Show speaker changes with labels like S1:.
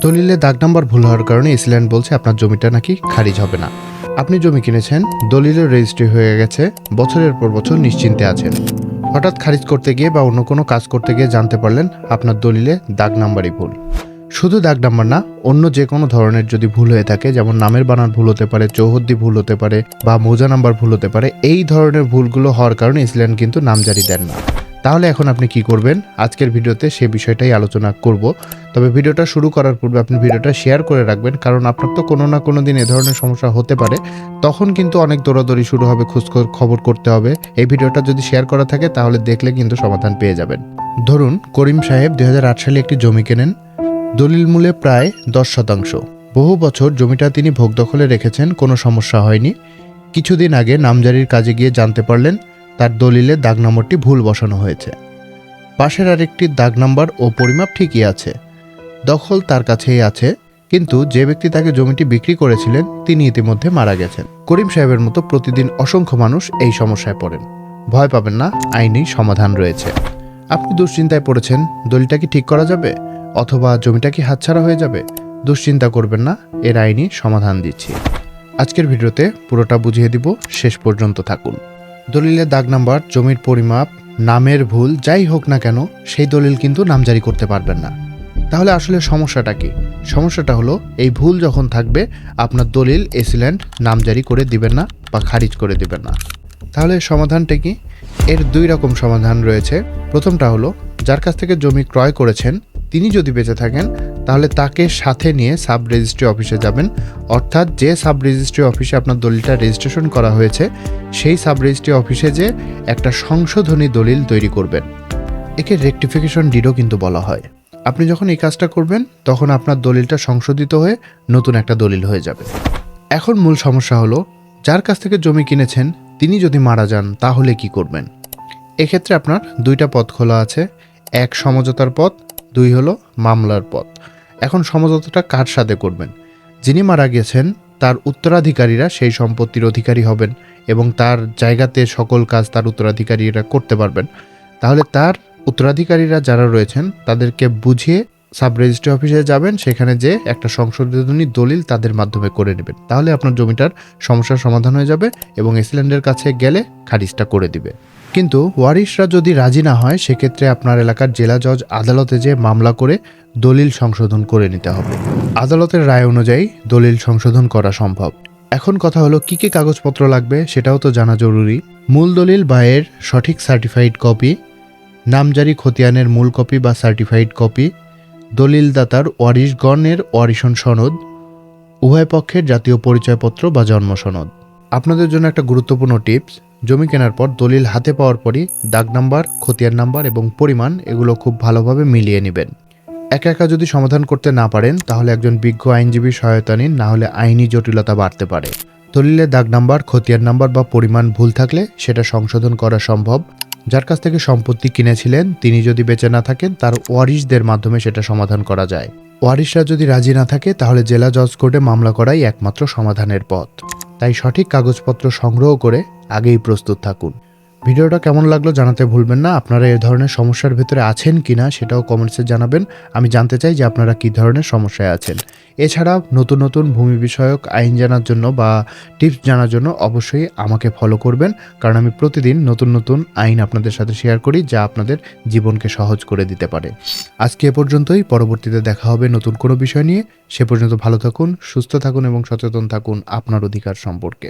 S1: দলিলে দাগ নাম্বার ভুল হওয়ার কারণে ইসল্যান্ড বলছে আপনার জমিটা নাকি খারিজ হবে না। আপনি জমি কিনেছেন, দলিলের রেজিস্ট্রি হয়ে গেছে, বছরের পর বছর নিশ্চিন্তে আছেন। হঠাৎ খারিজ করতে গিয়ে বা অন্য কোনো কাজ করতে গিয়ে জানতে পারলেন আপনার দলিলে দাগ নাম্বারই ভুল। শুধু দাগ নাম্বার না, অন্য যে কোনো ধরনের যদি ভুল হয়ে থাকে, যেমন নামের বানান ভুল হতে পারে, চৌহদ্দি ভুল হতে পারে বা মৌজা নাম্বার ভুল হতে পারে, এই ধরনের ভুলগুলো হওয়ার কারণে ইসল্যান্ড কিন্তু নামজারি দেন না। তাহলে এখন আপনি কি করবেন? আজকের ভিডিওতে সে বিষয়টাই আলোচনা করব। তবে ভিডিওটা শুরু করার পূর্বে আপনি ভিডিওটা শেয়ার করে রাখবেন, কারণ আপনার তো কোনো না কোনো দিন এ ধরনের সমস্যা হতে পারে। তখন কিন্তু অনেক দৌড়াদৌড়ি শুরু হবে, খবর করতে হবে। এই ভিডিওটা যদি শেয়ার করা থাকে তাহলে দেখলে কিন্তু সমাধান পেয়ে যাবেন। ধরুন করিম সাহেব 2008 সালে একটি জমি কেনেন, দলিল মূল্যে প্রায় 10%। বহু বছর জমিটা তিনি ভোগ দখলে রেখেছেন, কোনো সমস্যা হয়নি। কিছুদিন আগে নামজারির কাজে গিয়ে জানতে পারলেন তার দলিলে দাগ নম্বরটি ভুল বসানো হয়েছে। পাশের আরেকটি দাগ নাম্বার ও পরিমাপ ঠিকই আছে, দখল তার কাছেই আছে, কিন্তু যে ব্যক্তি তাকে জমিটি বিক্রি করেছিলেন তিনি ইতিমধ্যে মারা গেছেন। করিম সাহেবের মতো প্রতিদিন অসংখ্য মানুষ এই সমস্যায় পড়েন। ভয় পাবেন না, আইনি সমাধান রয়েছে। আপনি দুশ্চিন্তায় পড়েছেন, দলিলটা কি ঠিক করা যাবে অথবা জমিটা কি হাতছাড়া হয়ে যাবে? দুশ্চিন্তা করবেন না, এর আইনি সমাধান দিচ্ছি। আজকের ভিডিওতে পুরোটা বুঝিয়ে দিব, শেষ পর্যন্ত থাকুন। দলিলের দাগ নাম্বার, জমির পরিমাপ, নামের ভুল যাই হোক না কেন, সেই দলিল কিন্তু নামজারি করতে পারবেন না। তাহলে আসলে সমস্যাটা কি? সমস্যাটা হলো এই ভুল যখন থাকবে আপনার দলিল ইসল্যান্ড নামজারি করে দিবেন না বা খারিজ করে দিবেন না। তাহলে সমাধানটা কি? এর দুই রকম সমাধান রয়েছে। প্রথমটা হলো, যার কাছ থেকে জমি ক্রয় করেছেন তিনি যদি বেঁচে থাকেন তাহলে তাকে সাথে নিয়ে সাব রেজিস্ট্রি অফিসে যাবেন, অর্থাৎ যে সাব রেজিস্ট্রি অফিসে আপনার দলিলটা রেজিস্ট্রেশন করা হয়েছে সেই সাব রেজিস্ট্রি অফিসে যে একটা সংশোধনী দলিল তৈরি করবেন। একে রেকটিফিকেশন ডিডও কিন্তু বলা হয়। আপনি যখন এই কাজটা করবেন তখন আপনার দলিলটা সংশোধিত হয়ে নতুন একটা দলিল হয়ে যাবে। এখন মূল সমস্যা হলো, যার কাছ থেকে জমি কিনেছেন তিনি যদি মারা যান তাহলে কি করবেন? এক্ষেত্রে আপনার দুইটা পথ খোলা আছে, এক সমঝোতার পথ, দুই হলো মামলার পথ। এখন সমঝোতাটা কার সাথে করবেন? যিনি মারা গেছেন তার উত্তরাধিকারীরা সেই সম্পত্তির অধিকারী হবেন এবং তার জায়গাতে সকল কাজ তার উত্তরাধিকারীরা করতে পারবেন। তাহলে তার উত্তরাধিকারীরা যারা রয়েছেন তাদেরকে বুঝিয়ে সাব রেজিস্ট্রি অফিসে যাবেন, সেখানে যে একটা সংশোধনী দলিল তাদের মাধ্যমে করে নেবেন। তাহলে আপনার জমিটার সমস্যার সমাধান হয়ে যাবে এবং ইসল্যান্ডের কাছে গেলে খারিজটা করে দিবে। কিন্তু ওয়ারিশরা যদি রাজি না হয় সেক্ষেত্রে আপনার এলাকার জেলা জজ আদালতে যে মামলা করে দলিল সংশোধন করে নিতে হবে। আদালতের রায় অনুযায়ী দলিল সংশোধন করা সম্ভব। এখন কথা হলো কি কি কাগজপত্র লাগবে সেটাও তো জানা জরুরি। মূল দলিল বা এর সঠিক সার্টিফাইড কপি, নামজারি খতিয়ানের মূল কপি বা সার্টিফাইড কপি, দলিলদাতার ওয়ারিশগণের ওয়ারিশন সনদ, উভয় পক্ষের জাতীয় পরিচয়পত্র বা জন্ম সনদ। আপনাদের জন্য একটা গুরুত্বপূর্ণ টিপস, জমি কেনার পর দলিল হাতে পাওয়ার পরই দাগ নাম্বার, খতিয়ান নাম্বার এবং পরিমাণ এগুলো খুব ভালোভাবে মিলিয়ে নেবেন। একা একা যদি সমাধান করতে না পারেন তাহলে একজন বিজ্ঞ আইনজীবীর সহায়তা নিন, না হলে আইনি জটিলতা বাড়তে পারে। দলিলে দাগ নাম্বার, খতিয়ান নাম্বার বা পরিমাণ ভুল থাকলে সেটা সংশোধন করা সম্ভব। যার কাছ থেকে সম্পত্তি কিনেছিলেন তিনি যদি বেঁচে না থাকেন তার ওয়ারিশদের মাধ্যমে সেটা সমাধান করা যায়। ওয়ারিশরা যদি রাজি না থাকে তাহলে জেলা জজ কোর্টে মামলা করাই একমাত্র সমাধানের পথ। তাই সঠিক কাগজপত্র সংগ্রহ করে আগেই প্রস্তুত থাকুন। ভিডিওটা কেমন লাগলো জানাতে ভুলবেন না। আপনারা এই ধরনের সমস্যার ভিতরে আছেন কিনা সেটাও কমেন্টসে জানাবেন। আমি জানতে চাই যে আপনারা কী ধরনের সমস্যায় আছেন। এছাড়া নতুন নতুন ভূমি বিষয়ক আইন জানার জন্য বা টিপস জানার জন্য অবশ্যই আমাকে ফলো করবেন, কারণ আমি প্রতিদিন নতুন নতুন আইন আপনাদের সাথে শেয়ার করি যা আপনাদের জীবনকে সহজ করে দিতে পারে। আজকে এ পর্যন্তই, পরবর্তীতে দেখা হবে নতুন কোনো বিষয় নিয়ে। সে পর্যন্ত ভালো থাকুন, সুস্থ থাকুন এবং সচেতন থাকুন আপনার অধিকার সম্পর্কে।